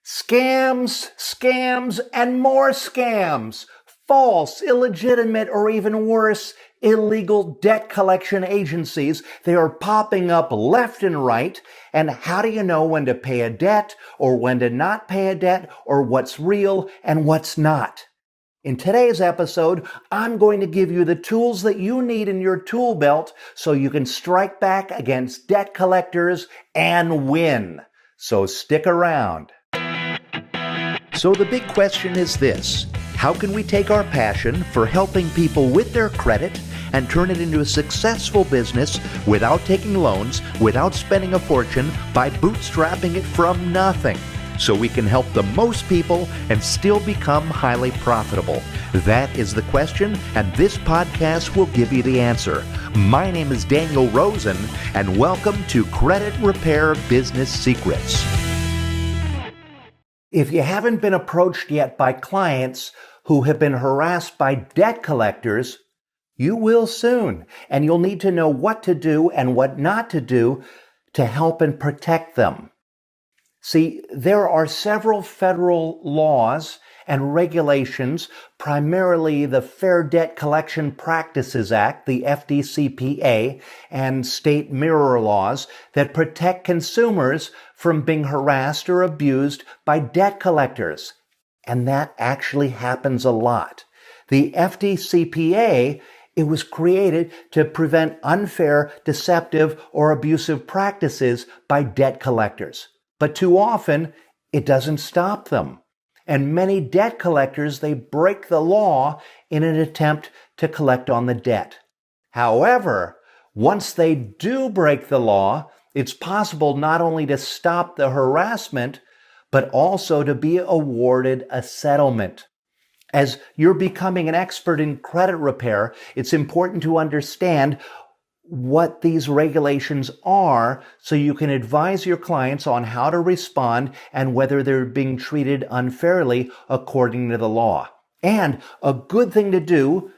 Scams, scams, and more scams. False, illegitimate, or even worse, illegal debt collection agencies. They are popping up left and right. And how do you know when to pay a debt or when to not pay a debt or what's real and what's not? In today's episode, I'm going to give you the tools that you need in your tool belt so you can strike back against debt collectors and win. So stick around. So the big question is this: how can we take our passion for helping people with their credit and turn it into a successful business without taking loans, without spending a fortune, by bootstrapping it from nothing, so we can help the most people and still become highly profitable? That is the question, and this podcast will give you the answer. My name is Daniel Rosen, and welcome to Credit Repair Business Secrets. If you haven't been approached yet by clients who have been harassed by debt collectors, you will soon, and you'll need to know what to do and what not to do to help and protect them. See, there are several federal laws and regulations, primarily the Fair Debt Collection Practices Act, the FDCPA, and state mirror laws that protect consumers from being harassed or abused by debt collectors. And that actually happens a lot. The FDCPA, it was created to prevent unfair, deceptive, or abusive practices by debt collectors. But too often, it doesn't stop them. And many debt collectors, they break the law in an attempt to collect on the debt. However, once they do break the law, it's possible not only to stop the harassment, but also to be awarded a settlement. As you're becoming an expert in credit repair, it's important to understand what these regulations are so you can advise your clients on how to respond and whether they're being treated unfairly according to the law. And a good thing to do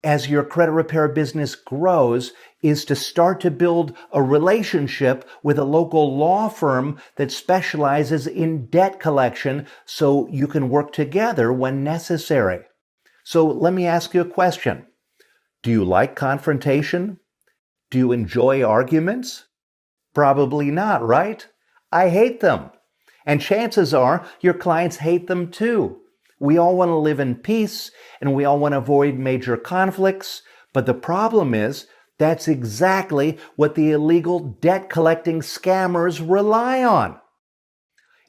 as your credit repair business grows is to start to build a relationship with a local law firm that specializes in debt collection so you can work together when necessary. So let me ask you a question. Do you like confrontation? Do you enjoy arguments? Probably not, right? I hate them. And chances are your clients hate them too. We all want to live in peace and we all want to avoid major conflicts. But the problem is that's exactly what the illegal debt collecting scammers rely on.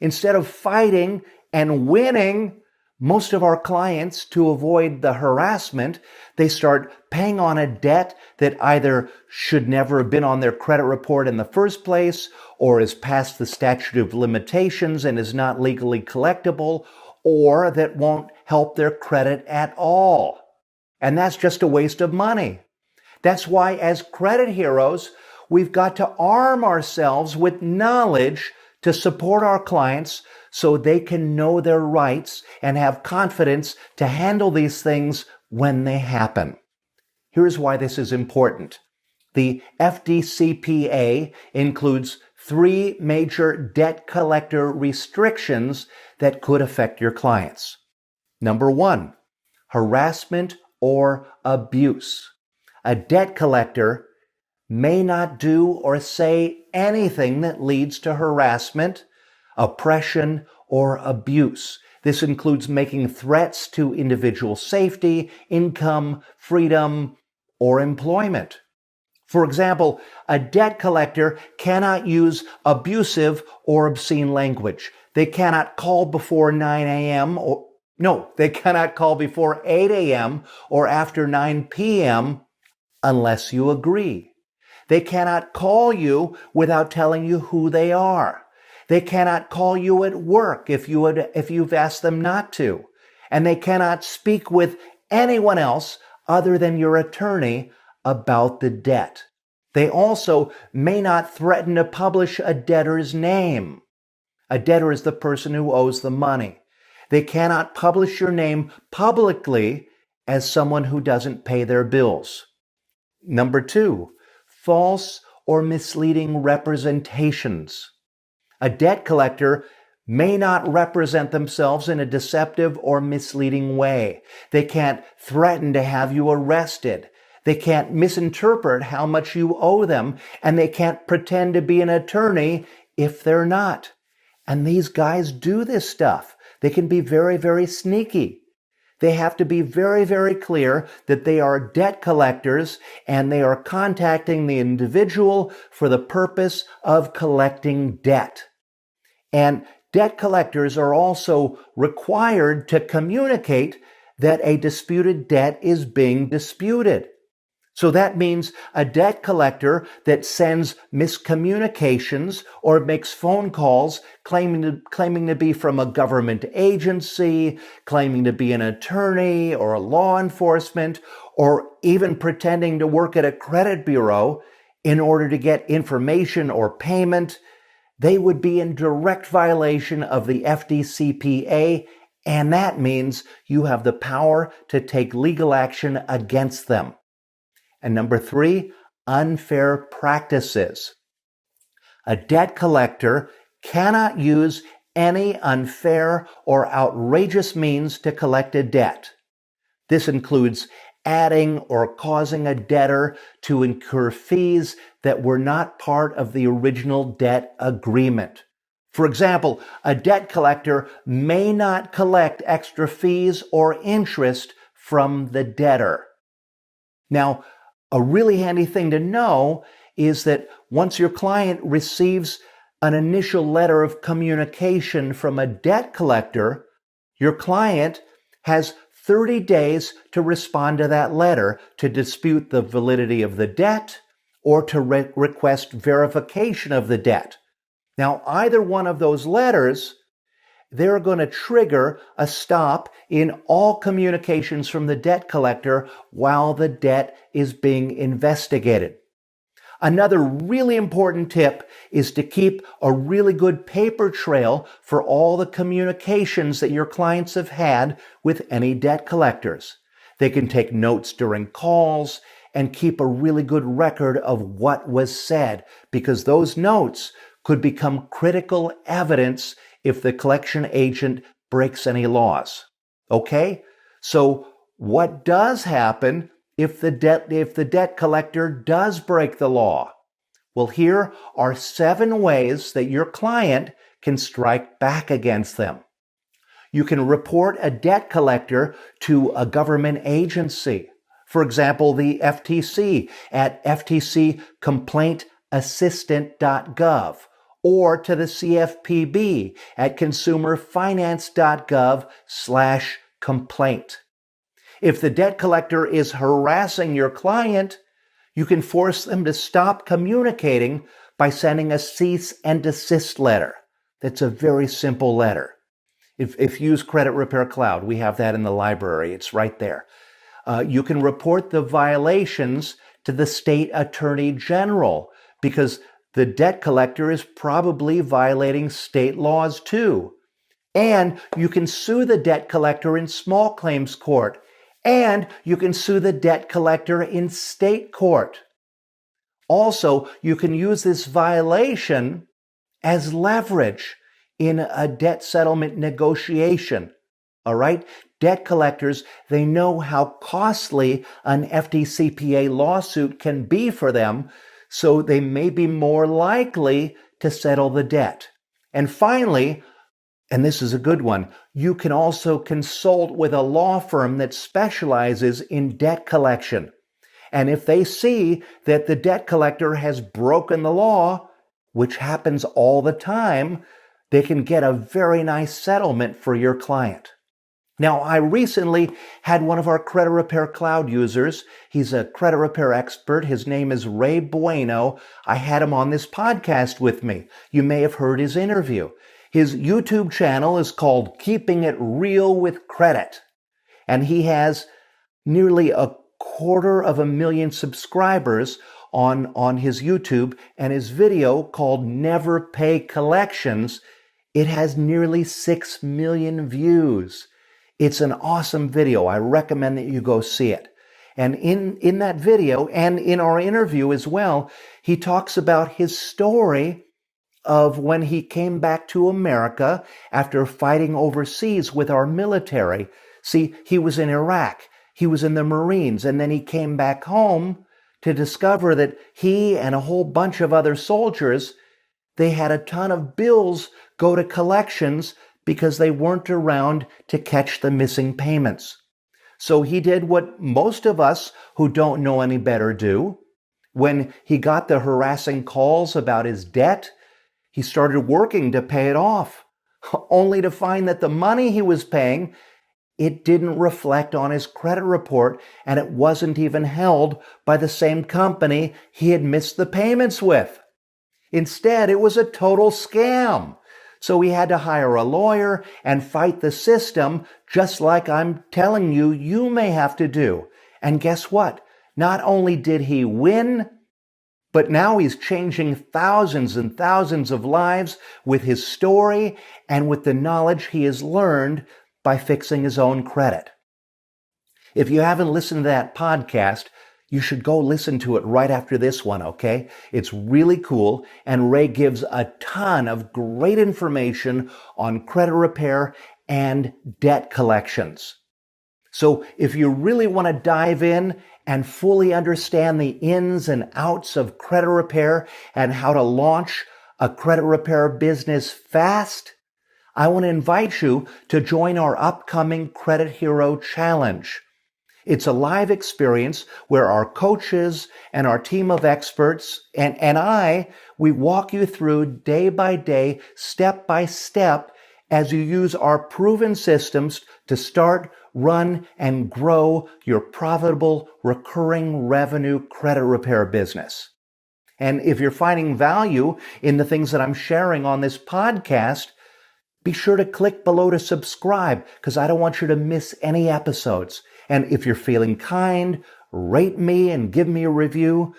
Instead of fighting and winning, most of our clients, to avoid the harassment, they start paying on a debt that either should never have been on their credit report in the first place, or is past the statute of limitations and is not legally collectible, or that won't help their credit at all. And that's just a waste of money. That's why, as credit heroes, we've got to arm ourselves with knowledge to support our clients so they can know their rights and have confidence to handle these things when they happen. Here's why this is important. The FDCPA includes 3 major debt collector restrictions that could affect your clients. Number 1, harassment or abuse. A debt collector may not do or say anything that leads to harassment, oppression, or abuse. This includes making threats to individual safety, income, freedom, or employment. For example, a debt collector cannot use abusive or obscene language. They cannot call before 9 a.m. They cannot call before 8 a.m. or after 9 p.m. unless you agree. They cannot call you without telling you who they are. They cannot call you at work if you've asked them not to. And they cannot speak with anyone else other than your attorney about the debt. They also may not threaten to publish a debtor's name. A debtor is the person who owes the money. They cannot publish your name publicly as someone who doesn't pay their bills. Number 2, false or misleading representations. A debt collector may not represent themselves in a deceptive or misleading way. They can't threaten to have you arrested. They can't misinterpret how much you owe them, and they can't pretend to be an attorney if they're not. And these guys do this stuff. They can be very, very sneaky. They have to be very, very clear that they are debt collectors and they are contacting the individual for the purpose of collecting debt. And debt collectors are also required to communicate that a disputed debt is being disputed. So that means a debt collector that sends miscommunications or makes phone calls claiming to be from a government agency, claiming to be an attorney or a law enforcement, or even pretending to work at a credit bureau in order to get information or payment, they would be in direct violation of the FDCPA, and that means you have the power to take legal action against them. And number 3, unfair practices. A debt collector cannot use any unfair or outrageous means to collect a debt. This includes adding or causing a debtor to incur fees that were not part of the original debt agreement. For example, a debt collector may not collect extra fees or interest from the debtor. Now, a really handy thing to know is that once your client receives an initial letter of communication from a debt collector, your client has 30 days to respond to that letter to dispute the validity of the debt or to request verification of the debt. Now, either one of those letters, they're going to trigger a stop in all communications from the debt collector while the debt is being investigated. Another really important tip is to keep a really good paper trail for all the communications that your clients have had with any debt collectors. They can take notes during calls and keep a really good record of what was said, because those notes could become critical evidence if the collection agent breaks any laws. Okay? So what does happen if the debt collector does break the law? Well, here are 7 ways that your client can strike back against them. You can report a debt collector to a government agency. For example, the FTC at ftccomplaintassistant.gov, or to the CFPB at consumerfinance.gov/complaint. If the debt collector is harassing your client, you can force them to stop communicating by sending a cease and desist letter. That's a very simple letter. If you use Credit Repair Cloud, we have that in the library. It's right there. You can report the violations to the state attorney general, because the debt collector is probably violating state laws too. And you can sue the debt collector in small claims court. And you can sue the debt collector in state court. Also, you can use this violation as leverage in a debt settlement negotiation. All right? Debt collectors, they know how costly an FDCPA lawsuit can be for them, so they may be more likely to settle the debt. And finally, and this is a good one, you can also consult with a law firm that specializes in debt collection. And if they see that the debt collector has broken the law, which happens all the time, they can get a very nice settlement for your client. Now, I recently had one of our Credit Repair Cloud users. He's a credit repair expert. His name is Ray Bueno. I had him on this podcast with me. You may have heard his interview. His YouTube channel is called Keeping It Real with Credit. And he has nearly 250,000 subscribers on his YouTube. And his video called Never Pay Collections, it has nearly 6 million views. It's an awesome video. I recommend that you go see it. And in that video and in our interview as well, he talks about his story of when he came back to America after fighting overseas with our military. See, he was in Iraq, he was in the Marines, and then he came back home to discover that he and a whole bunch of other soldiers, they had a ton of bills go to collections because they weren't around to catch the missing payments. So he did what most of us who don't know any better do. When he got the harassing calls about his debt, he started working to pay it off, only to find that the money he was paying, it didn't reflect on his credit report, and it wasn't even held by the same company he had missed the payments with. Instead, it was a total scam. So he had to hire a lawyer and fight the system, just like I'm telling you, you may have to do. And guess what? Not only did he win, but now he's changing thousands and thousands of lives with his story and with the knowledge he has learned by fixing his own credit. If you haven't listened to that podcast, you should go listen to it right after this one, okay? It's really cool, and Ray gives a ton of great information on credit repair and debt collections. So if you really want to dive in and fully understand the ins and outs of credit repair and how to launch a credit repair business fast, I want to invite you to join our upcoming Credit Hero Challenge. It's a live experience where our coaches and our team of experts and we walk you through day by day, step by step, as you use our proven systems to start, run, and grow your profitable, recurring revenue credit repair business. And if you're finding value in the things that I'm sharing on this podcast, be sure to click below to subscribe, because I don't want you to miss any episodes. And if you're feeling kind, rate me and give me a review,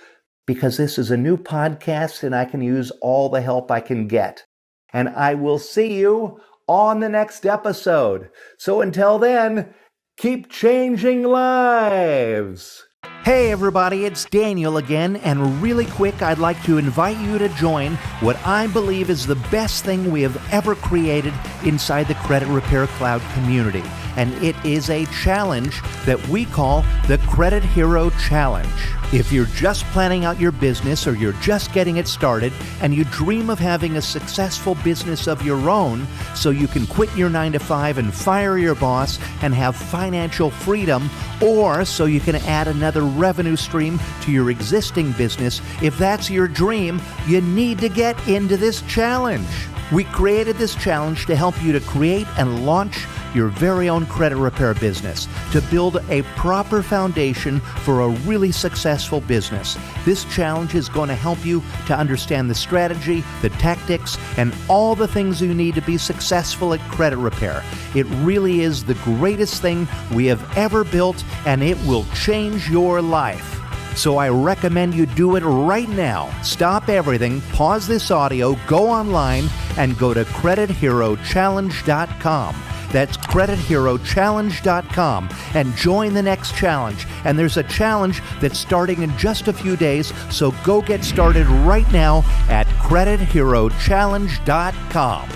because this is a new podcast and I can use all the help I can get. And I will see you on the next episode. So until then, keep changing lives. Hey everybody, it's Daniel again, and really quick, I'd like to invite you to join what I believe is the best thing we have ever created inside the Credit Repair Cloud community. And it is a challenge that we call the Credit Hero Challenge. If you're just planning out your business or you're just getting it started and you dream of having a successful business of your own so you can quit your 9-to-5 and fire your boss and have financial freedom, or so you can add another revenue stream to your existing business, if that's your dream, you need to get into this challenge. We created this challenge to help you to create and launch your very own credit repair business, to build a proper foundation for a really successful business. This challenge is going to help you to understand the strategy, the tactics, and all the things you need to be successful at credit repair. It really is the greatest thing we have ever built, and it will change your life. So I recommend you do it right now. Stop everything, pause this audio, go online, and go to CreditHeroChallenge.com. That's CreditHeroChallenge.com, and join the next challenge. And there's a challenge that's starting in just a few days, so go get started right now at CreditHeroChallenge.com.